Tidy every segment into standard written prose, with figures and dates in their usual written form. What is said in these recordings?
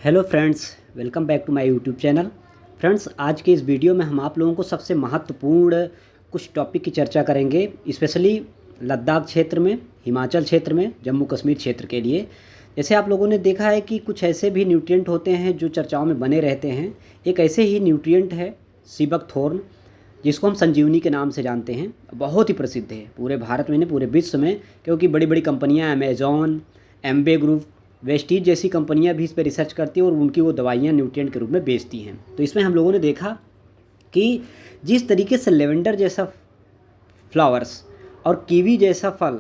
Hello friends, welcome back to my YouTube channel. Friends, आज के इस वीडियो में हम आप लोगों को सबसे महत्वपूर्ण कुछ टॉपिक की चर्चा करेंगे, स्पेशली लद्दाख क्षेत्र में, हिमाचल क्षेत्र में, जम्मू कश्मीर क्षेत्र के लिए। जैसे आप लोगों ने देखा है कि कुछ ऐसे भी न्यूट्रिएंट होते हैं जो चर्चाओं में बने रहते हैं। एक ऐसे ही न्यूट्रिएंट है सीबक थोर्न, जिसको हम संजीवनी के नाम से जानते हैं। बहुत ही प्रसिद्ध है पूरे भारत में नहीं, पूरे विश्व में, क्योंकि बड़ी बड़ी कंपनियां अमेजॉन, एम्बे ग्रुप, वेस्टीज जैसी कंपनियां भी इस पर रिसर्च करती हैं और उनकी वो दवाइयाँ न्यूट्रिएंट के रूप में बेचती हैं। तो इसमें हम लोगों ने देखा कि जिस तरीके से लेवेंडर जैसा फ्लावर्स और कीवी जैसा फल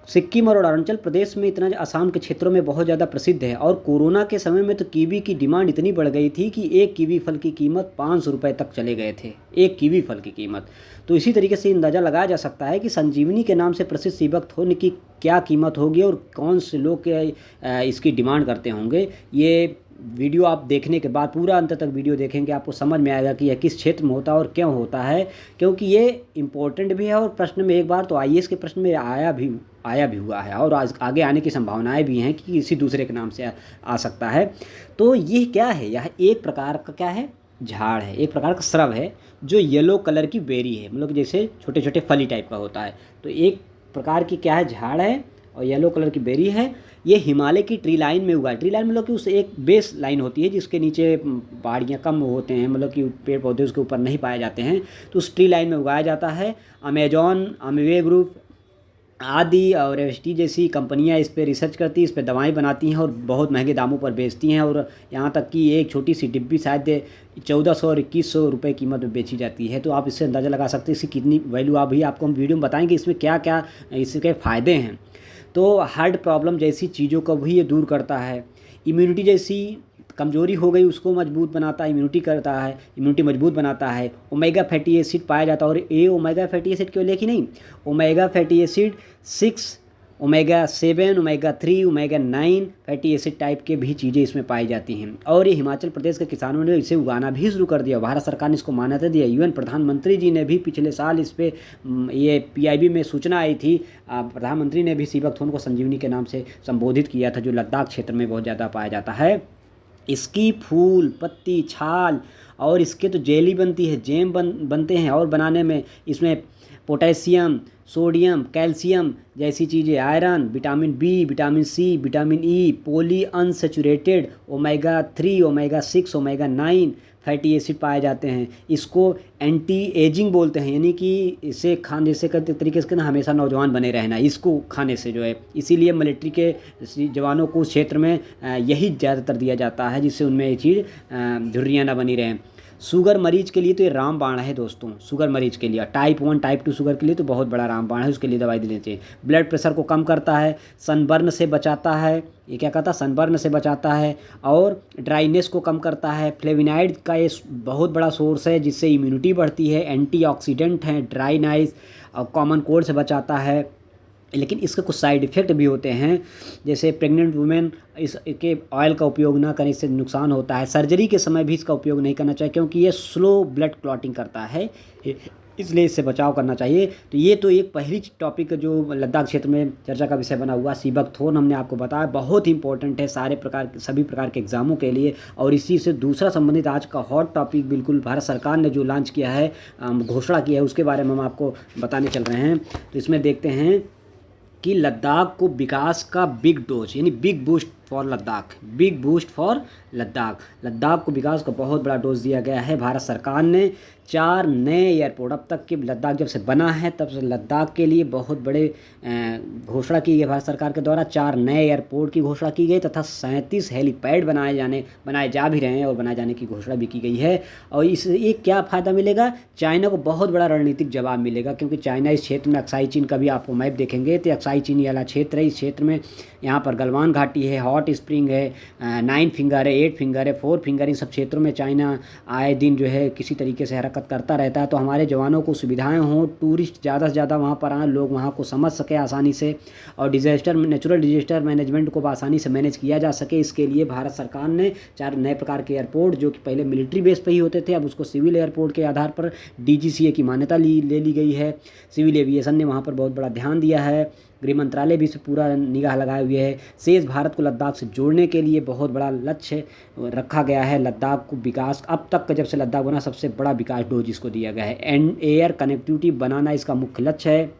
सिक्किम और अरुणाचल प्रदेश में, इतना असम के क्षेत्रों में बहुत ज़्यादा प्रसिद्ध है। और कोरोना के समय में तो कीवी की डिमांड इतनी बढ़ गई थी कि एक कीवी फल की कीमत 500 रुपये तक चले गए थे, एक कीवी फल की कीमत। तो इसी तरीके से अंदाज़ा लगाया जा सकता है कि संजीवनी के नाम से प्रसिद्ध सीबक थोर्न की क्या कीमत होगी और कौन से लोग इसकी डिमांड करते होंगे। ये वीडियो आप देखने के बाद, पूरा अंत तक वीडियो देखेंगे, आपको समझ में आएगा कि यह किस क्षेत्र में होता है और क्यों होता है। क्योंकि ये इम्पोर्टेंट भी है और प्रश्न में एक बार तो आईएएस के प्रश्न में आया भी हुआ है और आज आगे आने की संभावनाएं भी हैं कि किसी दूसरे के नाम से आ सकता है। तो ये क्या है? यह एक प्रकार का क्या है? झाड़ है, एक प्रकार का श्रब है जो येलो कलर की बेरी है, मतलब जैसे छोटे छोटे फली टाइप का होता है। तो एक प्रकार की क्या है? झाड़ है और येलो कलर की बेरी है। ये हिमालय की ट्री लाइन में हुआ है। ट्री लाइन मतलब कि उस एक बेस लाइन होती है जिसके नीचे पहाड़ियाँ कम होते हैं, मतलब कि पेड़ पौधे उसके ऊपर नहीं पाए जाते हैं, तो उस ट्री लाइन में उगाया जाता है। अमेजॉन, अम्बे ग्रुप आदि और एवरेस्टी जैसी कंपनियां इस पे रिसर्च करती हैं, इस पे दवाएं बनाती हैं और बहुत महंगे दामों पर बेचती हैं। और यहाँ तक कि एक छोटी सी डिब्बी शायद 1400 और 2100 रुपये कीमत में बेची जाती है। तो आप इससे अंदाज़ा लगा सकते हैं इसकी कितनी वैल्यू। अभी आपको हम वीडियो में बताएंगे इसमें क्या क्या इसके फ़ायदे हैं। तो हार्ट प्रॉब्लम जैसी चीज़ों को भी ये दूर करता है। इम्यूनिटी जैसी कमजोरी हो गई उसको मजबूत बनाता है, इम्यूनिटी मजबूत बनाता है। ओमेगा फैटी एसिड पाया जाता है। और ये ओमेगा फैटी एसिड क्यों लेखी नहीं, omega fatty acid 6, omega 7, omega 3, omega 9 fatty acid type के भी चीज़ें इसमें पाई जाती हैं। और ये हिमाचल प्रदेश के किसानों ने इसे उगाना भी शुरू कर दिया। भारत सरकार ने इसको मान्यता दिया। यूएन प्रधानमंत्री जी ने भी पिछले साल इस पे ये पीआईबी में सूचना आई थी। प्रधानमंत्री ने भी सीबक थोर्न को संजीवनी के नाम से संबोधित किया था, जो लद्दाख क्षेत्र में बहुत ज़्यादा पाया जाता है। इसकी फूल, पत्ती, छाल और इसके तो जेली बनती है, जैम बनते हैं। और बनाने में इसमें पोटेशियम, सोडियम, कैल्शियम जैसी चीज़ें, iron, vitamin B, vitamin C, vitamin E, poly unsaturated, omega 3, omega 6, omega 9 fatty acid पाए जाते हैं। इसको एंटी एजिंग बोलते हैं, यानी कि इसे खाने से करते तरीके से ना हमेशा नौजवान बने रहना, इसको खाने से जो है। इसीलिए मिलिट्री के जवानों को उस क्षेत्र में यही ज़्यादातर दिया जाता है, जिससे उनमें ये चीज़ झुर्रियाँ ना बनी रहें। शुगर मरीज के लिए तो ये रामबाण है दोस्तों। शुगर मरीज के लिए, टाइप 1 टाइप 2 शुगर के लिए तो बहुत बड़ा रामबाण है, उसके लिए दवाई देनी चाहिए। ब्लड प्रेशर को कम करता है, सनबर्न से बचाता है। ये क्या कहता है? सनबर्न से बचाता है। और ड्राइनेस को कम करता है। फ्लेविनाइड का ये बहुत बड़ा सोर्स है जिससे इम्यूनिटी बढ़ती है। एंटीऑक्सीडेंट है, ड्राई नाइस और कॉमन कोल्ड से बचाता है। लेकिन इसके कुछ साइड इफ़ेक्ट भी होते हैं, जैसे प्रेग्नेंट वुमेन इसके ऑयल का उपयोग ना करें, इससे नुकसान होता है। सर्जरी के समय भी इसका उपयोग नहीं करना चाहिए क्योंकि ये स्लो ब्लड क्लॉटिंग करता है, इसलिए इससे बचाव करना चाहिए। तो ये तो एक पहली टॉपिक जो लद्दाख क्षेत्र में चर्चा का विषय बना हुआ सीबक थोर्न हमने आपको बताया, बहुत ही इंपॉर्टेंट है सभी प्रकार के एग्जामों के लिए। और इसी से दूसरा संबंधित आज का हॉट टॉपिक, बिल्कुल भारत सरकार ने जो लॉन्च किया है, घोषणा की है, उसके बारे में हम आपको बताने चल रहे हैं। तो इसमें देखते हैं कि लद्दाख को विकास का बिग डोज, यानी big boost for Ladakh, big boost for Ladakh. Ladakh को विकास का बहुत बड़ा डोज दिया गया है भारत सरकार ने। 4 नए एयरपोर्ट, अब तक के लद्दाख जब से बना है तब से लद्दाख के लिए बहुत बड़े घोषणा की गई भारत सरकार के द्वारा। 4 नए एयरपोर्ट की घोषणा की गई तथा 37 हेलीपैड बनाए जा भी रहे हैं और बनाए जाने की घोषणा भी की गई है। और इससे एक क्या फ़ायदा मिलेगा? चाइना को बहुत बड़ा रणनीतिक जवाब मिलेगा, क्योंकि चाइना इस क्षेत्र में, अक्साई चीन का भी आपको मैप देखेंगे तो अक्साई चीन वाला क्षेत्र है। इस क्षेत्र में यहाँ पर गलवान घाटी है, हॉट स्प्रिंग है, 9 फिंगर है, 8 फिंगर है, 4 फिंगर, इन सब क्षेत्रों में चाइना आए दिन जो है किसी तरीके से हरकत करता रहता है। तो हमारे जवानों को सुविधाएं हों, टूरिस्ट ज़्यादा से ज़्यादा वहाँ पर आएँ, लोग वहाँ को समझ सके आसानी से, और नेचुरल डिजास्टर मैनेजमेंट को आसानी से मैनेज किया जा सके। इसके लिए भारत सरकार ने 4 नए प्रकार के एयरपोर्ट, जो कि पहले मिलिट्री बेस पर ही होते थे, अब उसको सिविल एयरपोर्ट के आधार पर DGCA की मान्यता ले ली गई है। सिविल एविएशन ने वहाँ पर बहुत बड़ा ध्यान दिया है। गृह मंत्रालय भी इस पर पूरा निगाह लगाए हुए है। शेष भारत को लद्दाख से जोड़ने के लिए बहुत बड़ा लक्ष्य रखा गया है। लद्दाख को विकास, अब तक का जब से लद्दाख बना सबसे बड़ा विकास डोज इसको दिया गया है। एंड एयर कनेक्टिविटी बनाना इसका मुख्य लक्ष्य है।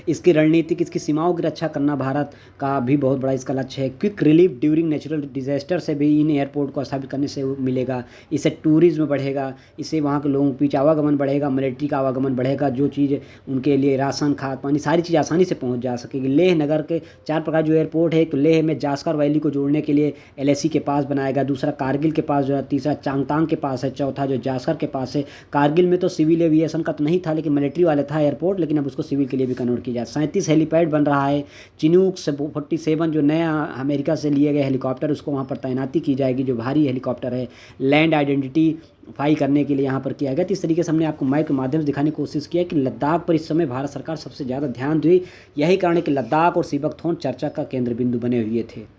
इसकी रणनीतिक, इसकी सीमाओं की रक्षा करना भारत का भी बहुत बड़ा इसका लक्ष्य है। Quick relief during natural disaster से भी इन एयरपोर्ट को स्थापित करने से मिलेगा। इससे टूरिज्म बढ़ेगा, इससे वहाँ के लोगों के बीच आवागमन बढ़ेगा, मिलिट्री का आवागमन बढ़ेगा, जो चीज़ उनके लिए राशन, खाद पानी सारी चीज़ आसानी से पहुँच जा सकेगी। लेह नगर के 4 प्रकार जो एयरपोर्ट है, तो लेह में जास्कर वैली को जोड़ने के लिए LAC के पास बनाया गया, दूसरा कारगिल के पास जो है, तीसरा चांगतांग के पास है, चौथा जो जास्कर के पास है। कारगिल में तो सिविल एविएशन का तो नहीं था, लेकिन मिलिट्री वाले था एयरपोर्ट, लेकिन अब उसको सिविल के लिए भी कन्वर्ट किया जाए। 37 हेलीपैड बन रहा है। चिनूक 47 जो नया अमेरिका से लिए गए हेलीकॉप्टर, उसको वहाँ पर तैनाती की जाएगी, जो भारी हेलीकॉप्टर है। लैंड आइडेंटिफाई करने के लिए यहाँ पर किया गया। तो इस तरीके से हमने आपको मैप के माध्यम से दिखाने की कोशिश किया कि लद्दाख पर इस समय भारत सरकार सबसे ज़्यादा ध्यान दी। यही कारण है कि लद्दाख और सीबकथोन चर्चा का केंद्र बिंदु बने हुए थे।